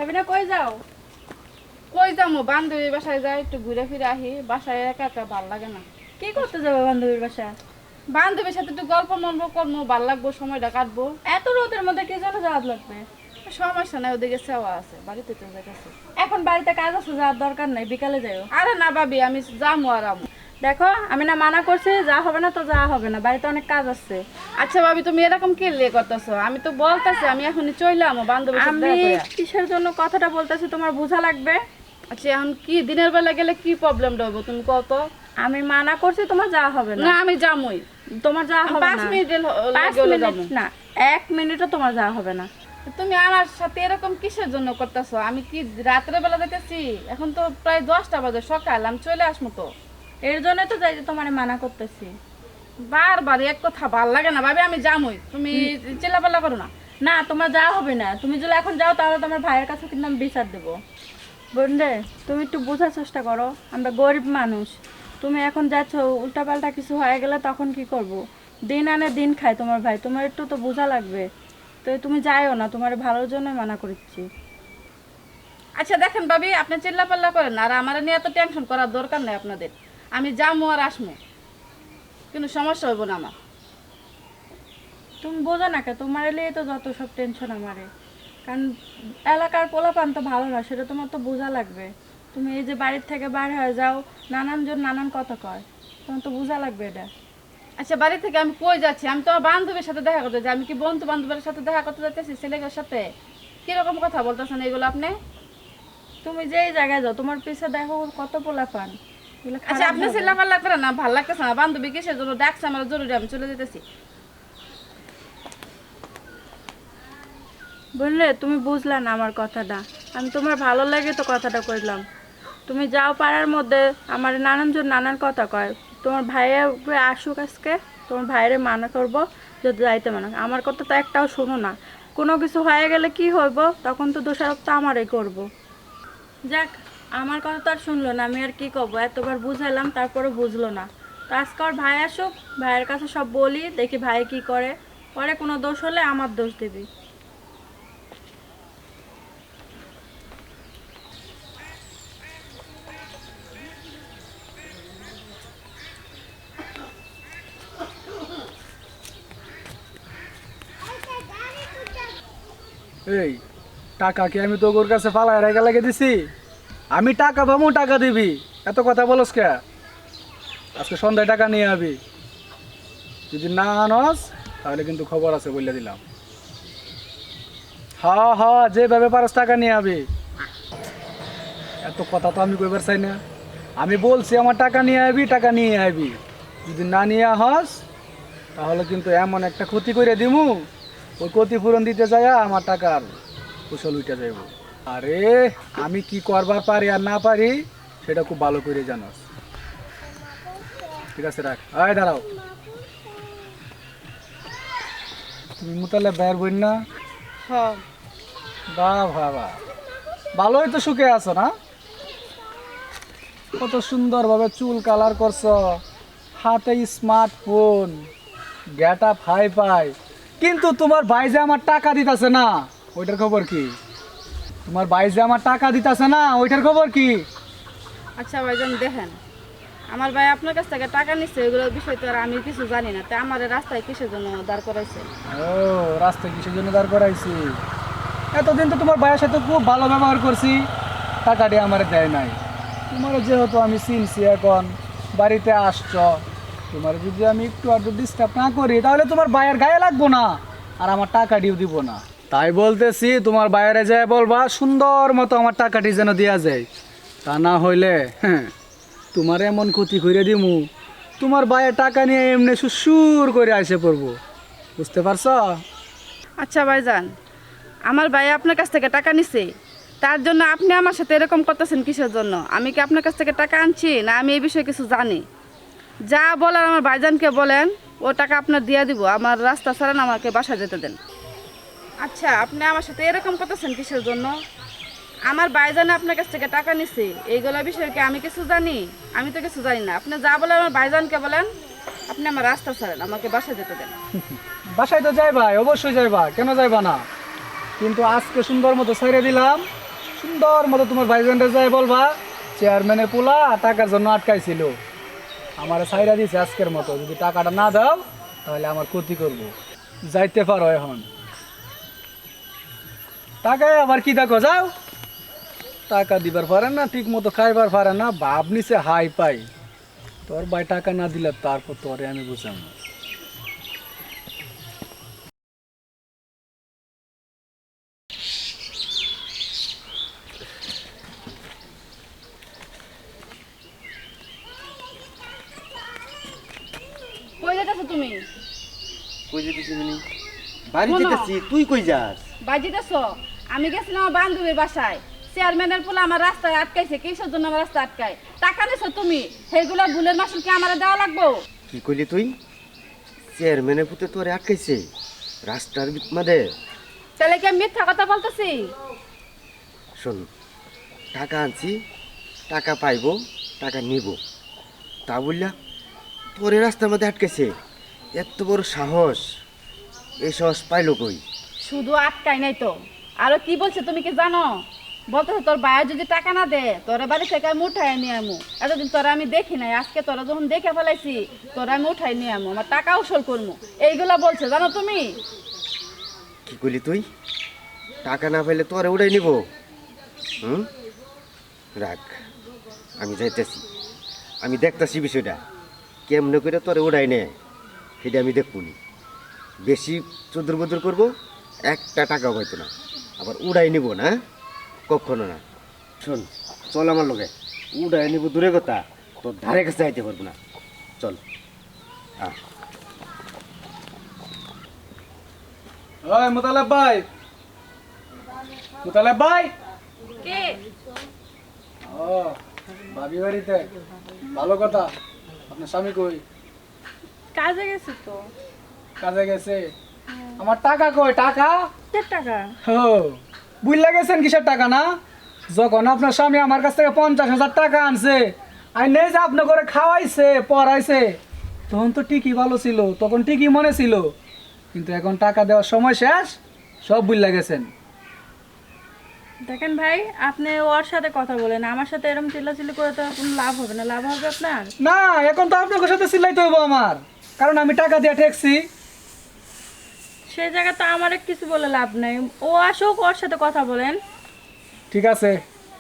সাবিনা কই যাও? কই যাবো বান্ধবীর বাসায় যাই একটু ঘুরে ফিরে আহি বাসায় একা একা ভাল লাগে না। কি করতে যাবে বান্ধবীর বাসায়? বান্ধবীর সাথে একটু গল্প মল্প করবো ভাল লাগবো সময়টা কাটবো। এত রোদের মধ্যে কি জন্য যাওয়া লাগবে? সমস্যা নাই ওদিকে সেওয়া আছে বাড়িতে তো যাইতেছে। এখন বাড়িতে কাজ আছে, যাওয়ার দরকার নাই, বিকালে যাও। আরে না ভাবি আমি যাবো আর আমু। দেখো আমি না মানা করছি, যা হবে না তো যা হবে না, বাড়িতে অনেক কাজ আছে। আচ্ছা ভাবি তুমি এরকম কি লে করতেছো? আমি তো বলতেছি আমি এখনই চইলাম বান্ধবীর সাথে আমি দেখা করে। কিসের জন্য কথাটা বলতেছি তোমার বোঝা লাগবে। আচ্ছা এখন কি দিনের বেলা গেলে কি প্রবলেম হইব তুমি কত? আমি মানা করছি, তোমার যা হবে না। না আমি যামই। তোমার যা হবে না। 5 মিনিট 5 মিনিট না, 1 মিনিটও তোমার যা হবে না। তুমি আমার সাথে এরকম কিসের জন্য করতেছো? আমি কি রাতের বেলা দেখেছি? এখন তো প্রায় 10টা বাজে সকাল, আমি চলে আসবো তো। এর জন্য তো যাইতে তোমার মানা করতেছি। বারবার এক কথা ভাল লাগে না ভাবি, আমি যামই, তুমি চিল্লাপাল্লা করো না। না তোমার যা হবে না, তুমি যদি এখন যাও তাহলে তোমার ভাইয়ের কাছে কিন্তু আমি বিচার দেবো। বোনরে তুমি একটু বোঝার চেষ্টা করো, আমরা গরিব মানুষ। তুমি এখন যাচ্ছ, উল্টাপাল্টা কিছু হয়ে গেলে তখন কি করব? দিন আনে দিন খায় তোমার ভাই, তোমার একটু তো বোঝা লাগবে। তো তুমি যাইও না, তোমার ভালোর জন্যই মানা করছি। আচ্ছা দেখেন ভাবি আপনি চিল্লাপাল্লা করেন না, আর আমার নিয়ে এত টেনশন করার দরকার নেই আপনাদের। আমি যামো আর আসমো, কিন্তু সমস্যা হইব না আমার। তুমি বোঝো না কে, তোমার এলে তো যত সব টেনশন আমারে। কারণ এলাকার পোলাপান তো ভালো না, সেটা তোমার তো বোঝা লাগবে। তুমি এই যে বাড়ির থেকে বাইর হয়ে যাও, নানানজন নানান কথা কয়, তোমার তো বোঝা লাগবে এটা। আচ্ছা বাড়ি থেকে আমি কই যাচ্ছি? আমি তো আমার বান্ধবীর সাথে দেখা করতে যাই। আমি কি বন্ধু বান্ধবের সাথে দেখা করতে যাচ্ছি ছেলেদের সাথে? কিরকম কথা বলতেছেন এগুলো আপনি? তুমি যেই জায়গায় যাও তোমার পিছে দেখো কত পোলাপান। এগুলো আচ্ছা খারাপ আপনি ভাবে। চিল্লাপাল্লা করেন না, ভাল লাগতেছে না। বান্ধবী কিসের জন্য ডাকছে আমার জরুরি, আমি চলে যেতেছি। বুঝলে তুমি বুঝলা না আমার কথাটা, আমি তোমার ভালো লাগে তো কথাটা কইলাম। তুমি যাও পাড়ার মধ্যে, আমার নানানজন নানান কথা কয়। তোমার ভাইয়া আসুক আজকে, তোমার ভাইয়েরে মানা করবো, যদি যাইতে মানা। আমার কথা তো একটাও শোনো না। কোনো কিছু হয়ে গেলে কি হইব, তখন তো দোষারোপ তো আমারই করব। যাক, আমার কথা তো আর শুনলো না, আমি আর কি করবো? এতবার বুঝাইলাম তারপরে বুঝলো না। তো আজকে ওর ভাই আসুক, ভাইয়ের কাছে সব বলি, দেখি ভাই কি করে। পরে কোনো দোষ হলে আমার দোষ দিবি। এই টাকা কি আমি তোর কাছে ফালাই রেখে লাগিয়ে দিছি? আমি টাকা পাবো, টাকা দিবি, এত কথা বলস কে? আজকে সন্ধ্যায় টাকা নিয়ে আবি, যদি না আনস তাহলে কিন্তু খবর আছে বলে দিলাম। হ্যাঁ হ্যাঁ, যেভাবে পারস টাকা নিয়ে আবি। এত কথা তো আমি কইবার চাই না। আমি বলছি আমার টাকা নিয়ে আবি, টাকা নিয়ে আবি। যদি না নিয়ে আহস তাহলে কিন্তু এমন একটা ক্ষতি করে দিমু, ওই ক্ষতিপূরণ দিতে যায় আমার টাকার কুশল উঠে যাইব। আরে আমি কি করবার পারি আর না পারি সেটা খুব ভালো করে জানোস। ঠিক আছে রাখ। আয় দাঁড়াও, তুমি মুতালে বের বই না? হ্যাঁ বাহ বাবা, ভালোই তো সুখে আছো না? কত সুন্দরভাবে চুল কালার করছো, হাতে স্মার্টফোন, গেট আপ হাই পাই। কিন্তু তোমার ভাই যে আমার টাকা দিতেছে না, ওইটার খবর কি? তোমার ভাই যে আমার টাকা দিতেছে না, ওইটার খবর কি? আচ্ছা ভাইজান দেখেন, আমার ভাই আপনার কাছ থেকে টাকা নিচ্ছে, এগুলোর বিষয় তো আর আমি কিছু জানি না। তাই আমার এই রাস্তায় কিসের জন্য দাঁড় করাইছে? ও, রাস্তায় কিসের জন্য দাঁড় করাইছি? এতদিন তো তোমার ভাইয়ের সাথে খুব ভালো ব্যবহার করছি, টাকাটি আমার দেয় নাই। তোমার যেহেতু আমি চিনছি, এখন বাড়িতে আসছ, তোমার যদি আমি একটু আর ডিস্টার্ব না করি তাহলে তোমার ভাইয়ের গায়ে লাগবো না, আর আমার টাকাটিও দিব না। তাই বলতেছি তোমার বাইরে যায় বলবা সুন্দর মতো আমার টাকাটি যেন দেওয়া যায়। তা না হইলে তোমার এমন ক্ষতি করে দিমু, তোমার ভাইয়ের টাকা নিয়ে এমনি সুসুর করে আসে পড়বো। বুঝতে পারছ? আচ্ছা ভাইজান, আমার ভাই আপনার কাছ থেকে টাকা নিছে, তার জন্য আপনি আমার সাথে এরকম করতেছেন কিসের জন্য? আমি কি আপনার কাছ থেকে টাকা আনছি না আমি এই বিষয়ে কিছু জানি? যা বলার আমার ভাইজানকে বলেন, ও টাকা আপনার দিয়ে দিব। আমার রাস্তা ছাড়ান, আমাকে বাসা যেতে দেন। আচ্ছা আপনি আমার সাথে এরকম করতেছেন কিসের জন্য? আমার ভাইজানে আপনার কাছ থেকে টাকা নিছে, এইগুলো বিষয়ে কি আমি কিছু জানি? আমি তো কিছু জানি না। আপনি যা বলেন আমার ভাইজানকে বলেন, আপনি আমার রাস্তা ছাড়েন, আমাকে বাসা যেতে দেন। বাসায় তো যাইবা, অবশ্যই যাইবা, কেন যাইবা না? কিন্তু আজকে সুন্দর মতো ছেড়ে দিলাম, সুন্দর মতো তোমার ভাইজানটা যায় বলবা চেয়ারম্যানের পোলা টাকার জন্য আটকাইছিল, আমার সাইরা দিছে আজকের মতো, যদি টাকাটা না দাও তাহলে আমার ক্ষতি করব। যাইতে পারো এখন। টাকায় আবার কি দেখো, যাও। টাকা দিবার পারে না, ঠিক মতো খাইবার পারে না, ভাব নিছে হাই পাই। তোর ভাই টাকা না দিলে তারপর তোরে আমি বুঝাম না। কই যেতেছো তুমি? কই যেতেছি মানে? বাড়ি শোনো। যেতেছি, তুই কই যাস? বাজিতেছ? আমি গেছিলাম আমার বান্ধবীর বাসায়, চেয়ারম্যানের পোলা আমার রাস্তায় আটকাইছে। কিসের জন্য আমার রাস্তা আটকায়? টাকা নিছো তুমি, সেগুলো ভুলের মাসুল কি আমার দেওয়া লাগবো? কি কইলি তুই? চেয়ারম্যানের পুতে তোরে আটকাইছে রাস্তার মাঝে? তাহলে কি আমি মিথ্যা কথা বলতেছি? শোন, টাকা আনছি, টাকা পাইবো, টাকা নিব, তা বললা তোরে রাস্তার মধ্যে আটকাইছে? এত বড় সাহস, এই সাহস পাইলো কই? শুধু আটকাই নাই তো, আরো কি বলছে তুমি কি জানো? বলতেছে তোর ভাইয়া যদি টাকা না দে তোরা বাড়ি থেকে আমি উঠাই নিয়ে আমু। এতদিন তোরা আমি দেখি নাই, আজকে তোরা যখন দেখে ফেলাইছি তোরা আমি উঠাই নিয়ে আমু, আমার টাকা উসল করবো, এইগুলা বলছে জানো তুমি? কি কইলি তুই? টাকা না পাইলে তোরে উড়াই নিব? হুম, রাখ, আমি যাইতেছি, আমি দেখতেছি বিষয়টা কেমনে করে তোরে উড়াই নে, সেটা আমি দেখবনি। বেশি চুদুর বুদুর করবো, একটা টাকাও পাইতো না, আবার উড়াই নিব না, কখনো না। শোন, চল আমার লগে, উড়াই নিব দূরে কথা, তোর ধারে কাছে আইতে পারবো না, চল। হ্যাঁ, ওই মোতালেব ভাই, মোতালেব ভাই। কে? ও, ভাবি বাড়িতে? ভালো কথা। আপনার স্বামী কই? কাজে গেছি তো। কাজে গেছে। আমার টাকা কই? টাকা? কিসের টাকা? ও, বুঝলা গেছেন কিসের টাকা না? যখন আপনার স্বামী আমার কাছ থেকে 50,000 টাকা আনছে, আর নেই যে আপনার করে খাওয়াইছে পড়াইছে, তখন তো ঠিকই ভালো ছিল, তখন ঠিকই মনে ছিল, কিন্তু এখন টাকা দেওয়ার সময় শেষ, সব বুঝলা গেছেন। দেখেন ভাই, আপনি ওর সাথে কথা বলেন, আমার সাথে এরকম চিল্লাচিল্লি করে তো কোনো লাভ হবে না। লাভ হবে আপনার? না, এখন তো আপনার সাথে চিল্লাইতে হইব আমার, কারণ আমি টাকা দিয়ে ঠেকছি। সেই জায়গায় তো আমার কিছু বলে লাভ নেই। ও আসুক, ওর সাথে কথা বলেন। ঠিক আছে,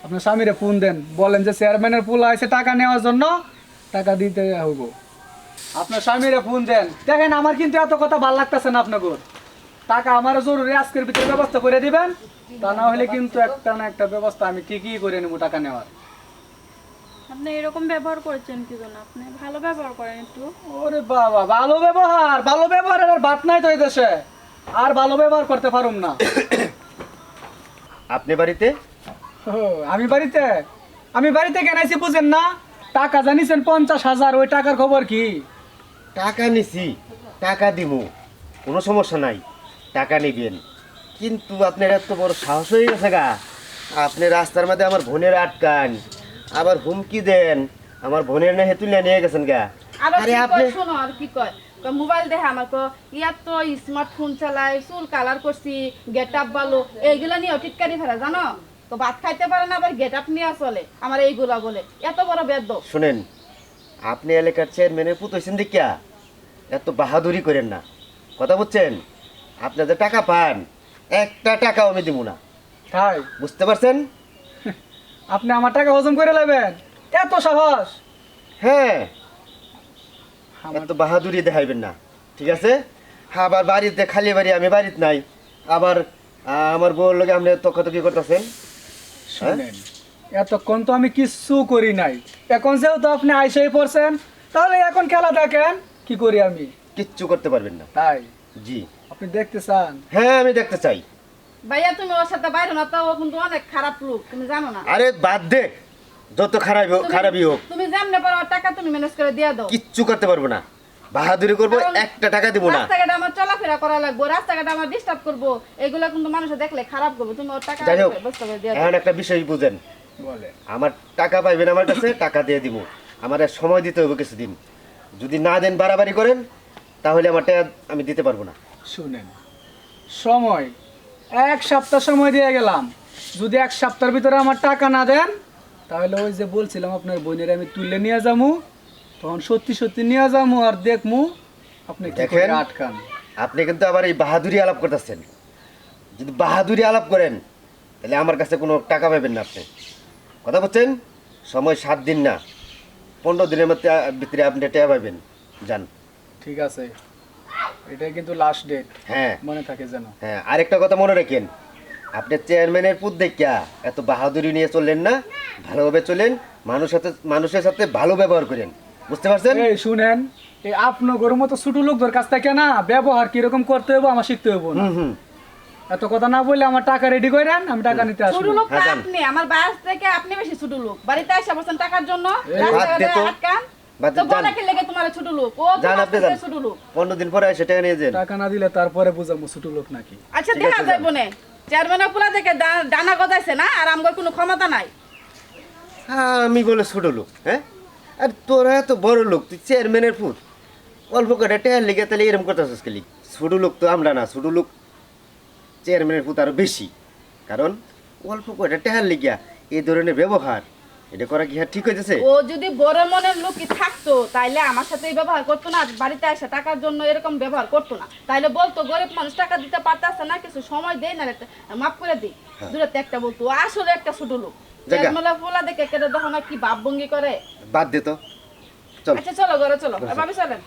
আপনার স্বামীরে ফোন দেন, বলেন যে চেয়ারম্যানের পোলা আছে টাকা নেওয়ার জন্য, টাকা দিতে হইব। আপনার স্বামীরে ফোন দেন। দেখেন, আমার কিন্তু এত কথা ভাল লাগতেছে না আপনাকে। টাকা আমার জরুরি, আজকের ভিতরে ব্যবস্থা করে দিবেন, তা না হলে কিন্তু একটা না একটা ব্যবস্থা আমি ঠিকই করে নেবো টাকা নেওয়ার। আপনি এরকম ব্যবহার করেছেন কি জন্য? আপনি ভালো ব্যবহার করেন একটু। ওরে বাবা, ভালো ব্যবহার? ভালো ব্যবহারের আর বাত নাই তো এই দেশে, আর ভালো ব্যবহার করতে পারুম না। আপনি বাড়িতে? ও, আমি বাড়িতে? আমি বাড়িতে কেন আইছি বুঝেন না? টাকা জানিছেন 50,000, ওই টাকার খবর কি? টাকা নিছি, টাকা দিমু, কোনো সমস্যা নাই, টাকা নিবেন, কিন্তু আপনার এত বড় সাহস হয়ে গেছে গা, আপনি রাস্তার মধ্যে আমার বোনের আটকান, আবার হুমকি দেন, আমার বোনের না হেতুলিয়া নিয়ে গেছেন গা। আবার আরে কি আপনি কয় শোনো, আর কি কয়, কয় মোবাইল দেখে আমার কো ইয়ার তো স্মার্টফোন চালায়, চুল কালার করছি, গেট আপ ভালো, এইগুলা নিয়ে টিটকারি ফেলা জানো তো, ভাত খাইতে পারে না আবার গেট আপ নিয়ে চলে, আমার এইগুলা বলে এত বড় বেদ্য। শুনেন, আপনি এলাকার চেয়ারম্যানের পুত হয়েছেন দেখিয়া এত বাহাদুরি করেন না, কথা বুঝছেন? আপনাদের টাকা পান, একটা টাকাও আমি দিব না, তাই বুঝতে পারছেন? আপনি আমার টাকা হজম করে নেবেন? এত সাহস? হ্যাঁ, আমার- এত বাহাদুরি দেখাইবেন না, ঠিক আছে? আবার বাড়িতে খালি বাড়ি, আমি বাড়িতে নাই, আবার আমার বউর লগে আপনি তকাতকি করতেছেন। শুনেন, এতক্ষণ তো আমি কিচ্ছু করি নাই, এখন যেহেতু আপনি আইসেই পড়ছেন, তাহলে এখন খেলা দেখেন কি করি আমি। কিচ্ছু করতে পারবেন না। তাই জি, আপনি দেখতে চান? হ্যাঁ, আমি দেখতে চাই। ভাইয়া তুমি ওর সাথে বাইরে না, তো ও কিন্তু অনেক খারাপ লোক, তুমি জানো না? আরে বাদ দে, যত খারাপই হোক, তুমি যেমনে পারো ওর টাকা তুমি ম্যানেজ করে দিয়ে দাও। কিচ্ছু করতে পারবো না, বাহাদুরি করবো, কারণ একটা টাকা দিব না। রাস্তাঘাটে আমার চলাফেরা করা লাগবে, রাস্তাঘাটে আমার ডিস্টার্ব করবো, এগুলা কিন্তু মানুষে দেখলে খারাপ করবো। তুমি ওর টাকা যাই হোক, ব্যবস্থা করে দিয়ে দাও। এখন একটা বিষয় বুঝেন, বলে আমার টাকা পাইবেন আমার কাছে, টাকা দিয়ে দিব, আমার আর সময় দিতে হবে কিছুদিন, যদি না দেন বাড়াবাড়ি করেন তাহলে আমার টাকা আমি দিতে পারবো না। শুনেন, সময় 1 সপ্তাহ সময় দিয়ে গেলাম, যদি 1 সপ্তাহের ভিতরে আমার টাকা না দেন তাহলে ওই যে বলছিলাম আপনার বোনের আমি তুলে নিয়ে যাবো, তখন সত্যি সত্যি নিয়ে যাবো আর দেখমু আপনি কি করে দেখেন। আটকান। আপনি কিন্তু আবার এই বাহাদুরি আলাপ করতেছেন। যদি বাহাদুরি আলাপ করেন তাহলে আমার কাছে কোনো টাকা পাবেন না আপনি। কথা বলছেন? সময় 7 দিন না, 15 দিনের ভিতরে আপনি টাকা পাবেন। যান। ঠিক আছে, এটাই কিন্তু লাস্ট ডেট, হ্যাঁ মনে থাকে যেন। হ্যাঁ, আরেকটা কথা মনে রাখেন, আপনি চেয়ারম্যানের পুত দেখিয়া এত বাহাদুরি নিয়ে চললেন না, ভালোভাবে চলেন, মানুষের সাথে ভালো ব্যবহার করেন। বুঝতে পারছেন? এই শুনেন, এই আপনার মতো ছোট লোকদের কাছ থেকে না ব্যবহার কিরকম করতে হবে আমার শিখতে হবে না। হুম। এত কথা না বললে আমার টাকা রেডি করেন, আমি টাকা নিতে ছোট আসবো। লোক হ্যাঁ, যান। আপনি, আমার বাস থেকে আপনি বেশি ছোট লোক। বাড়িতে এসে বসেন টাকার জন্য, এই, বাদ দে তো। আটকান। বাদ দে, তো যান। বলে কি লেগে তোমার ছোট লোক? ও যান, তোমার আপনি থেকে যান। ছোট লোক। 15 দিন পরে এসে টাকা নিয়ে যান। টাকা না দিলে তারপরে বুঝাবো ছোট লোক নাকি। আচ্ছা ঠিক দেখা আছে, যায় যান। বনে চেয়ারম্যানের পোলা থেকে ডানা গজাইছে না, আর আমার কোনো ক্ষমতা নাই। হ্যাঁ, আমি বলে ছোট লোক? হ্যাঁ, আর তোরা তো বড় লোক, তুই চেয়ারম্যানের পুত, অল্প কটা টাকার লেগে তাহলে এরকম করতেছিস খালি। ছোট লোক তো আমরা না, ছোট লোক চেয়ারম্যানের পুত আরো বেশি। কারণ অল্প কটা টাকার লেগিয়া এই ধরনের ব্যবহার, এটা করা কি আর ঠিক হইতেছে? ও যদি বড় মনের লোকই থাকতো তাইলে আমার সাথে এই ব্যবহার করতো না, বাড়িতে এসে টাকার জন্য এরকম ব্যবহার করতো না। তাইলে বলতো গরিব মানুষ টাকা দিতে পারতেছে না, কিছু সময় দেয় না, মাফ করে দিই, দূরে একটা বলতো। আসলে একটা ছোট লোক জায়গা। চেয়ারম্যানের পোলা দেখে কেটে দেখো না কি ভাবভঙ্গি করে। বাদ দে তো, চল। আচ্ছা চলো ঘরে চলো, ভাবি চলেন।